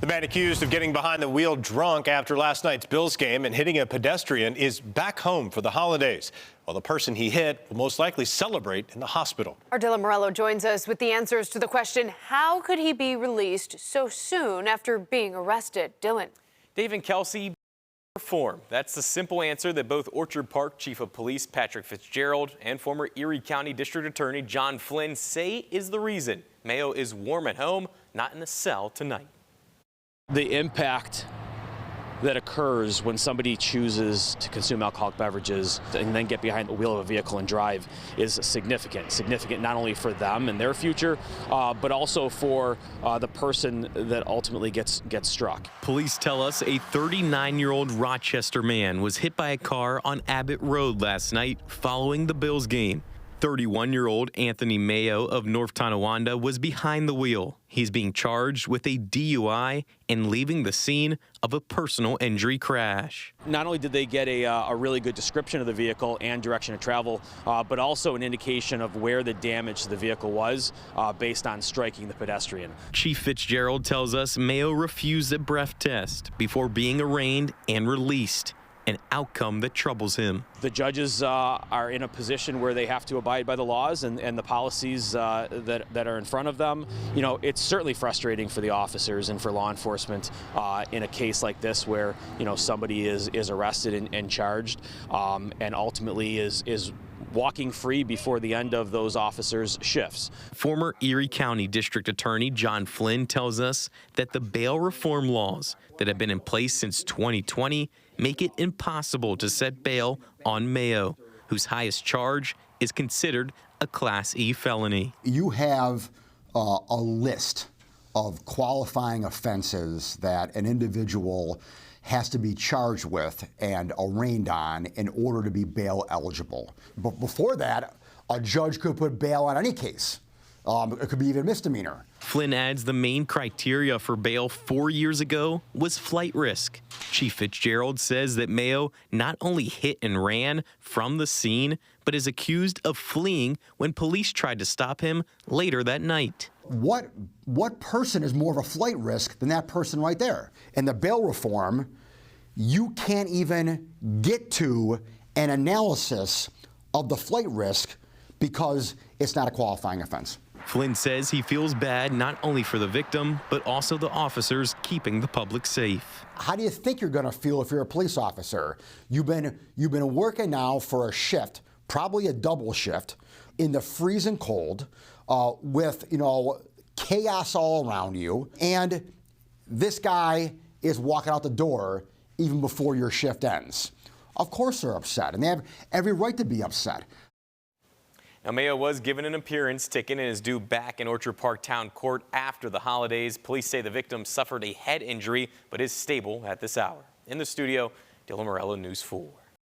The man accused of getting behind the wheel drunk after last night's Bills game and hitting a pedestrian is back home for the holidays, while the person he hit will most likely celebrate in the hospital. Our Dylan Morello joins us with the answers to the question, how could he be released so soon after being arrested? Dylan. Dave and Kelsey, reform. That's the simple answer that both Orchard Park Chief of Police Patrick Fitzgerald and former Erie County District Attorney John Flynn say is the reason Mayo is warm at home, not in a cell tonight. The impact that occurs when somebody chooses to consume alcoholic beverages and then get behind the wheel of a vehicle and drive is significant not only for them and their future, but also for the person that ultimately gets struck. Police tell us a 39-year-old Rochester man was hit by a car on Abbott Road last night following the Bills game. 31-year-old Anthony Mayo of North Tonawanda was behind the wheel. He's being charged with a DUI and leaving the scene of a personal injury crash. Not only did they get a really good description of the vehicle and direction of travel, but also an indication of where the damage to the vehicle was based on striking the pedestrian. Chief Fitzgerald tells us Mayo refused a breath test before being arraigned and released, an outcome that troubles him. The judges are in a position where they have to abide by the laws and the policies that are in front of them. You know, it's certainly frustrating for the officers and for law enforcement in a case like this where, you know, somebody is arrested and charged and ultimately is walking free before the end of those officers' shifts. Former Erie County District Attorney John Flynn tells us that the bail reform laws that have been in place since 2020 make it impossible to set bail on Mayo, whose highest charge is considered a Class E felony. You have a list of qualifying offenses that an individual has to be charged with and arraigned on in order to be bail eligible. But before that, a judge could put bail on any case. It could be even a misdemeanor. Flynn adds the main criteria for bail 4 years ago was flight risk. Chief Fitzgerald says that Mayo not only hit and ran from the scene, but is accused of fleeing when police tried to stop him later that night. What person is more of a flight risk than that person right there? In the bail reform, you can't even get to an analysis of the flight risk because it's not a qualifying offense. Flynn says he feels bad not only for the victim, but also the officers keeping the public safe. How do you think you're going to feel if you're a police officer? You've been working now for a shift, probably a double shift, in the freezing cold, with, you know, chaos all around you, and this guy is walking out the door even before your shift ends. Of course they're upset, and they have every right to be upset. Now, Mayo was given an appearance ticket and is due back in Orchard Park Town Court after the holidays. Police say the victim suffered a head injury but is stable at this hour. In the studio, Dylan Morello, News 4.